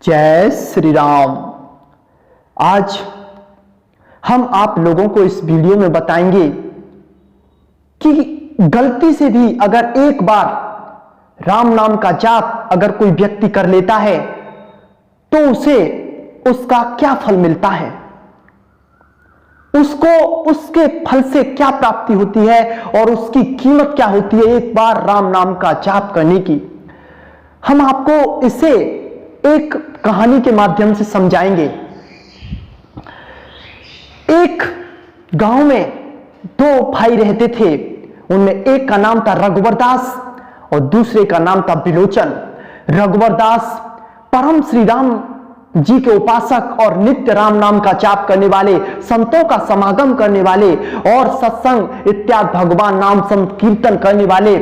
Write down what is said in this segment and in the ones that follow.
जय श्री राम। आज हम आप लोगों को इस वीडियो में बताएंगे कि गलती से भी अगर एक बार राम नाम का जाप अगर कोई व्यक्ति कर लेता है तो उसे उसका क्या फल मिलता है, उसको उसके फल से क्या प्राप्ति होती है और उसकी कीमत क्या होती है एक बार राम नाम का जाप करने की। हम आपको इसे एक कहानी के माध्यम से समझाएंगे। एक गांव में दो भाई रहते थे। उनमें एक का नाम था रघुवर दास और दूसरे का नाम था बिलोचन। रघुवर दास परम श्री राम जी के उपासक और नित्य राम नाम का जाप करने वाले, संतों का समागम करने वाले और सत्संग इत्यादि भगवान नाम संकीर्तन करने वाले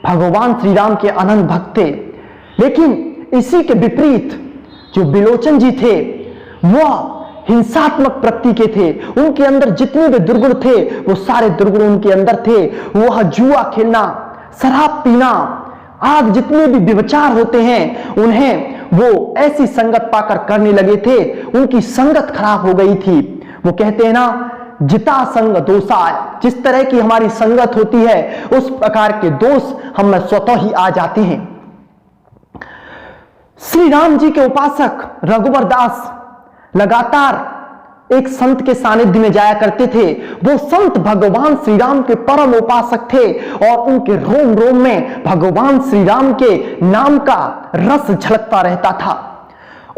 भगवान श्री राम के अनंत भक्त थे। लेकिन इसी के विपरीत जो बिलोचन जी थे वह हिंसात्मक प्रकृति के थे। उनके अंदर जितने भी दुर्गुण थे वो सारे दुर्गुण उनके अंदर थे। वह जुआ खेलना, शराब पीना आदि जितने भी व्यभिचार होते हैं उन्हें वो ऐसी संगत पाकर करने लगे थे। उनकी संगत खराब हो गई थी। वो कहते हैं ना, जिता संग दोषा, जिस तरह की हमारी संगत होती है उस प्रकार के दोष हम में स्वतः ही आ जाते हैं। श्री राम जी के उपासक रघुवर दास लगातार एक संत के सानिध्य में जाया करते थे। वो संत भगवान श्री राम के परम उपासक थे और उनके रोम रोम में भगवान श्री राम के नाम का रस झलकता रहता था।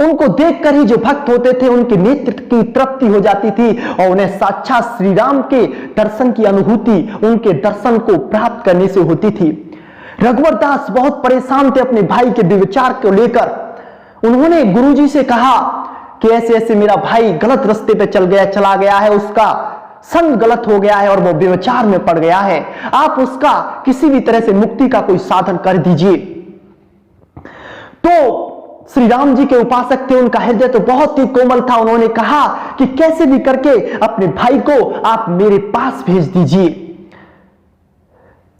उनको देखकर ही जो भक्त होते थे उनके नेत्र की तृप्ति हो जाती थी और उन्हें साक्षात श्री राम के दर्शन की अनुभूति उनके दर्शन को प्राप्त करने से होती थी। रघुवर दास बहुत परेशान थे अपने भाई के व्यभिचार को लेकर। उन्होंने गुरुजी से कहा कि ऐसे ऐसे मेरा भाई गलत रास्ते पे चला गया है, उसका संग गलत हो गया है और वो व्यभिचार में पड़ गया है। आप उसका किसी भी तरह से मुक्ति का कोई साधन कर दीजिए। तो श्री राम जी के उपासक थे, उनका हृदय तो बहुत ही कोमल था। उन्होंने कहा कि कैसे भी करके अपने भाई को आप मेरे पास भेज दीजिए।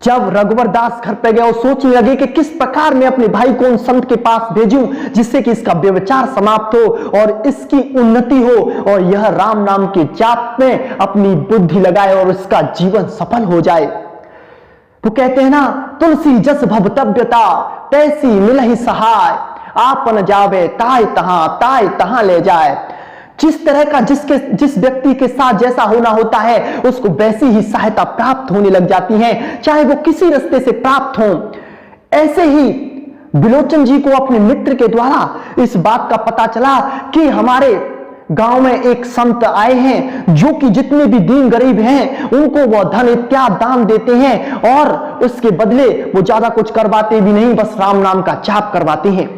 जब रघुवर दास घर पे गए और सोचने लगे कि किस प्रकार मैं अपने भाई को उन संत के पास भेजूं जिससे कि इसका व्यभिचार समाप्त हो और इसकी उन्नति हो और यह राम नाम के जाप में अपनी बुद्धि लगाए और इसका जीवन सफल हो जाए। वो कहते हैं ना, तुलसी जस भवतव्यता तैसी मिलहि सहाय, आपन जावे ताय तहां ले जाए। जिस तरह का जिस व्यक्ति के साथ जैसा होना होता है उसको वैसी ही सहायता प्राप्त होने लग जाती है, चाहे वो किसी रास्ते से प्राप्त हो। ऐसे ही बिलोचन जी को अपने मित्र के द्वारा इस बात का पता चला कि हमारे गांव में एक संत आए हैं जो कि जितने भी दीन गरीब हैं उनको वो धन इत्यादि दान देते हैं और उसके बदले वो ज्यादा कुछ करवाते भी नहीं, बस राम नाम का जाप करवाते हैं।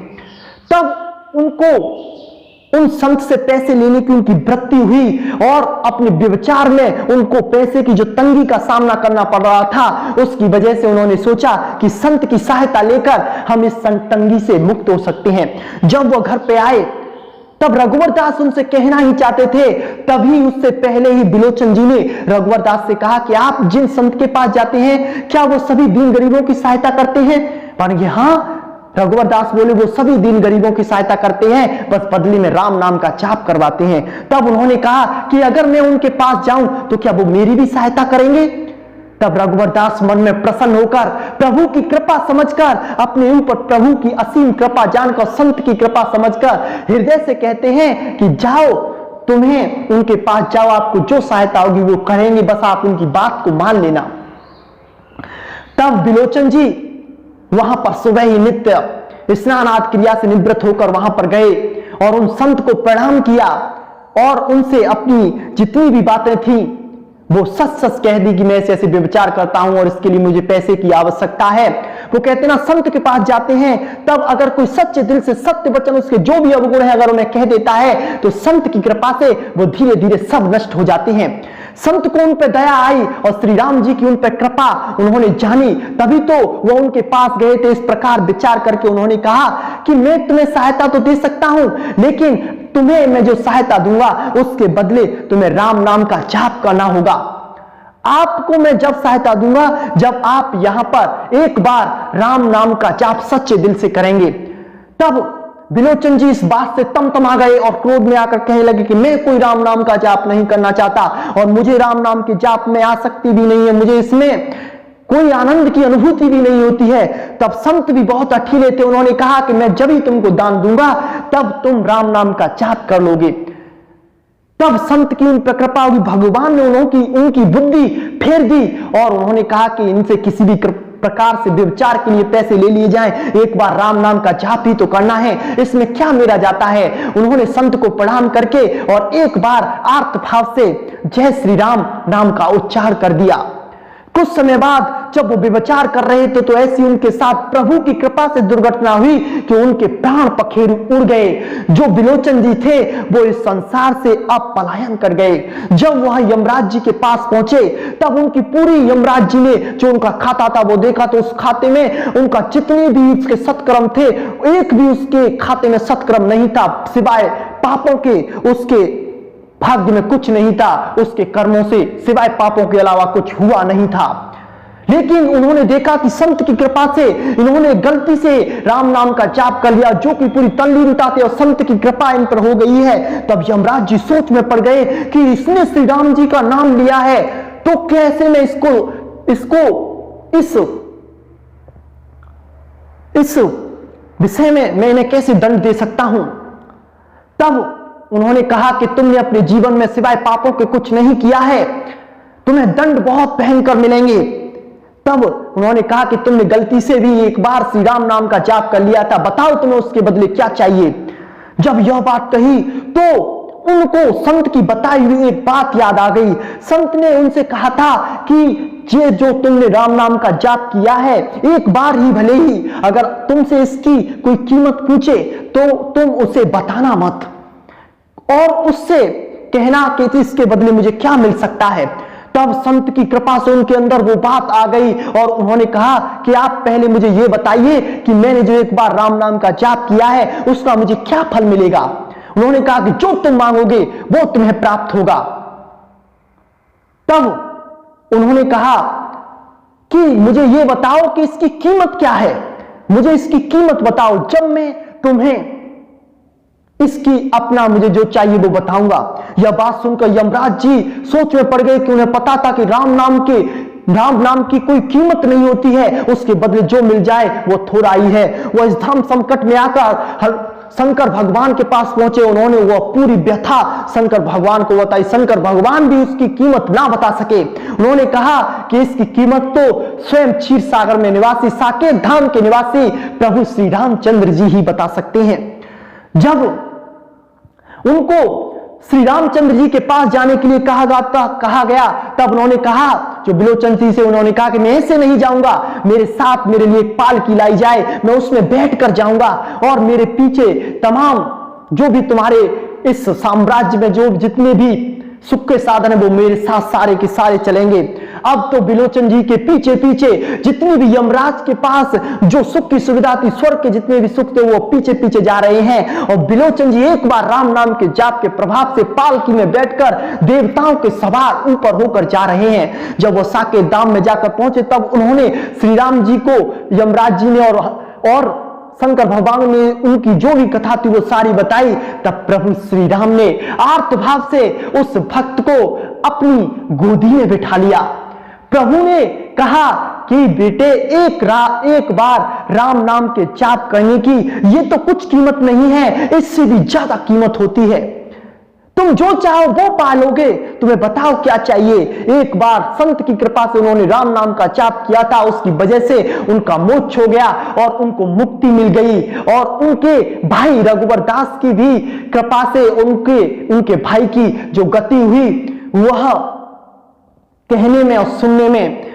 तब उनको उन संत से पैसे लेने की उनकी वृत्ति हुई और अपने व्यभिचार में उनको पैसे की जो तंगी का सामना करना पड़ रहा था उसकी वजह से उन्होंने सोचा कि संत की सहायता लेकर हम इस तंगी से मुक्त हो सकते हैं। जब वो घर पे आए तब रघुवर दास उनसे कहना ही चाहते थे, तभी उससे पहले ही बिलोचन जी ने रघुवर दास से कहा कि आप जिन संत के पास जाते हैं क्या वो सभी दीन गरीबों की सहायता करते हैं? पर हाँ, रघुवर दास बोले वो सभी दीन गरीबों की सहायता करते हैं, बस बदले में राम नाम का जाप करवाते हैं। तब उन्होंने कहा कि अगर मैं उनके पास जाऊं तो क्या वो मेरी भी सहायता करेंगे? तब रघुवर दास मन में प्रसन्न होकर प्रभु की कृपा समझकर, अपने ऊपर प्रभु की असीम कृपा जानकर, संत की कृपा समझकर हृदय से कहते हैं कि जाओ, तुम्हें उनके पास जाओ, आपको जो सहायता होगी वो करेंगे, बस आप उनकी बात को मान लेना। तब बिलोचन जी वहां पर सुबह ही नित्य स्नान आदि क्रिया से निवृत्त होकर वहां पर गए और उन संत को प्रणाम किया और उनसे अपनी जितनी भी बातें थी वो सच कह दी कि मैं ऐसे ऐसे व्यभिचार करता हूं और इसके लिए मुझे पैसे की आवश्यकता है। वो कहते ना, संत के पास जाते हैं तब अगर कोई सच्चे दिल से सत्य वचन उसके जो भी अवगुण है अगर उन्हें कह देता है तो संत की कृपा से वो धीरे धीरे सब नष्ट हो जाते हैं। संत को उन पर दया आई और श्री राम जी की उन पर कृपा उन्होंने जानी, तभी तो वो उनके पास गए थे। इस प्रकार विचार करके उन्होंने कहा कि मैं तुम्हें सहायता तो दे सकता हूं, लेकिन तुम्हें मैं जो सहायता दूंगा उसके बदले तुम्हें राम नाम का जाप करना होगा। आपको मैं जब सहायता दूंगा जब आप यहां पर एक बार राम नाम का जाप सच्चे दिल से करेंगे। तब बिलोचन जी इस बात से तमतमा गए और क्रोध में आकर कहने लगे कि मैं कोई राम नाम का जाप नहीं करना चाहता और मुझे राम नाम के जाप में आसक्ति भी नहीं है, मुझे इसमें कोई आनंद की अनुभूति भी नहीं होती है। तब संत भी बहुत अठीले थे, उन्होंने कहा कि मैं जब ही तुमको दान दूंगा तब तुम राम नाम का जाप कर लोगे। तब संत की उन पर कृपा होगी, भगवान ने उनकी बुद्धि फेर दी और उन्होंने कहा कि इनसे किसी भी प्रकार से व्यभिचार के लिए पैसे ले लिए जाएं, एक बार राम नाम का जाप ही तो करना है, इसमें क्या मेरा जाता है। उन्होंने संत को प्रणाम करके और एक बार आर्त भाव से जय श्री राम नाम का उच्चार कर दिया। कुछ समय बाद जब वो व्यभिचार कर रहे थे तो ऐसी उनके साथ प्रभु की कृपा से दुर्घटना हुई कि उनके प्राण पखेरु उड़ गए। जो बिलोचन जी थे वो इस संसार से अब पलायन कर गए। जब वह यमराज जी के पास पहुंचे तब उनकी पूरी यमराज जी ने जो उनका खाता था वो देखा तो उस खाते में उनका जितने भी उसके सत्कर्म थे एक भी उसके खाते में सत्कर्म नहीं था, सिवाय पापों के उसके भाग्य में कुछ नहीं था, उसके कर्मों से सिवाय पापों के अलावा कुछ हुआ नहीं था। लेकिन उन्होंने देखा कि संत की कृपा से इन्होंने गलती से राम नाम का जाप कर लिया, जो कि पूरी तल्लीनता थी और संत की कृपा इन पर हो गई है। तब यमराज जी सोच में पड़ गए कि इसने श्री राम जी का नाम लिया है तो कैसे मैं इस विषय में मैं इन्हें कैसे दंड दे सकता हूं। तब उन्होंने कहा कि तुमने अपने जीवन में सिवाय पापों के कुछ नहीं किया है, तुम्हें दंड बहुत भयंकर मिलेंगे। तब उन्होंने कहा कि तुमने गलती से भी एक बार श्री राम नाम का जाप कर लिया था, बताओ तुम्हें उसके बदले क्या चाहिए। जब यह बात कही तो उनको संत की बताई हुई एक बात याद आ गई। संत ने उनसे कहा था कि ये जो तुमने राम नाम का जाप किया है एक बार ही भले ही, अगर तुमसे इसकी कोई कीमत पूछे तो तुम उसे बताना मत और उससे कहना कि इसके बदले मुझे क्या मिल सकता है। तब संत की कृपा से उनके अंदर वो बात आ गई और उन्होंने कहा कि आप पहले मुझे ये बताइए कि मैंने जो एक बार राम नाम का जाप किया है उसका मुझे क्या फल मिलेगा। उन्होंने कहा कि जो तुम मांगोगे वो तुम्हें प्राप्त होगा। तब उन्होंने कहा कि मुझे ये बताओ कि इसकी कीमत क्या है, मुझे इसकी कीमत बताओ, जब मैं तुम्हें इसकी अपना मुझे जो चाहिए वो बताऊंगा। यह बात सुनकर यमराज जी सोच में पड़ गए कि उन्हें पता था कि राम नाम की कोई कीमत नहीं होती है, उसके बदले जो मिल जाए वो थोड़ा ही है। वह इस धर्म संकट में आकर शंकर भगवान के पास पहुंचे, उन्होंने वह पूरी व्यथा शंकर भगवान को बताई। शंकर भगवान भी उसकी कीमत ना बता सके। उन्होंने कहा कि इसकी कीमत तो स्वयं क्षीर सागर में निवासी साकेत धाम के निवासी प्रभु श्री रामचंद्र जी ही बता सकते हैं। जब उनको श्री रामचंद्र जी के पास जाने के लिए कहा गया तब उन्होंने कहा, जो बिलोचन जी से उन्होंने कहा कि मैं ऐसे नहीं जाऊंगा, मेरे साथ मेरे लिए एक पालकी लाई जाए, मैं उसमें बैठकर जाऊंगा और मेरे पीछे तमाम जो भी तुम्हारे इस साम्राज्य में जो जितने भी सुख के साधन है वो मेरे साथ सारे के सारे चलेंगे। अब तो बिलोचन जी के पीछे पीछे जितने भी यमराज के पास जो सुख की सुविधा थी, स्वर्ग के जितने भी सुख थे वो पीछे पीछे जा रहे हैं और बिलोचन जी एक बार राम नाम के जाप के प्रभाव से पालकी में बैठकर देवताओं के सवार ऊपर होकर जा रहे हैं। जब वो साकेत धाम में जाकर पहुंचे तब उन्होंने श्री राम जी को यमराज जी ने और शंकर भगवान ने उनकी जो भी कथा थी वो सारी बताई। तब प्रभु श्री राम ने आर्त भाव से उस भक्त को अपनी गोदी में बिठा लिया। प्रभु ने कहा कि बेटे एक बार राम नाम के जाप करने की ये तो कुछ कीमत नहीं है, इससे भी ज्यादा कीमत होती है। तुम जो चाहो वो पा लोगे, तुम्हें बताओ क्या चाहिए। एक बार संत की कृपा से उन्होंने राम नाम का जाप किया था, उसकी वजह से उनका मोक्ष हो गया और उनको मुक्ति मिल गई। और उनके भाई रघुवर दास की भी कृपा से उनके भाई की जो गति हुई वह कहने में और सुनने में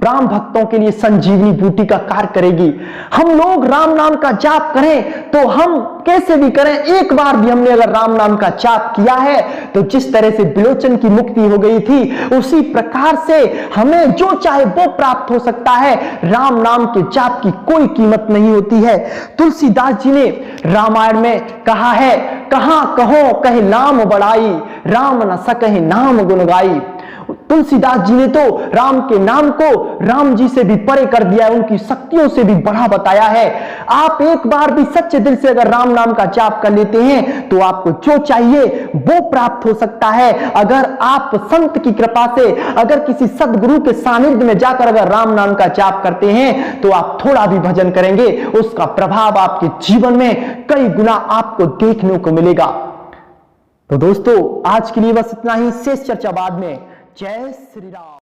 राम भक्तों के लिए संजीवनी बूटी का कार्य करेगी। हम लोग राम नाम का जाप करें तो हम कैसे भी करें, एक बार भी हमने अगर राम नाम का जाप किया है तो जिस तरह से बिलोचन की मुक्ति हो गई थी उसी प्रकार से हमें जो चाहे वो प्राप्त हो सकता है। राम नाम के जाप की कोई कीमत नहीं होती है। तुलसीदास जी ने रामायण में कहा है, कहां कहो कहे नाम बड़ाई, राम न सकहि नाम गुण गाई। तुलसीदास जी ने तो राम के नाम को राम जी से भी परे कर दिया है, उनकी शक्तियों से भी बढ़ा बताया है। आप एक बार भी सच्चे दिल से अगर राम नाम का जाप कर लेते हैं तो आपको जो चाहिए वो प्राप्त हो सकता है। अगर आप संत की कृपा से, अगर किसी सदगुरु के सानिध्य में जाकर अगर राम नाम का जाप करते हैं तो आप थोड़ा भी भजन करेंगे, उसका प्रभाव आपके जीवन में कई गुना आपको देखने को मिलेगा। तो दोस्तों आज के लिए बस इतना ही, शेष चर्चा बाद में। जय श्री राम।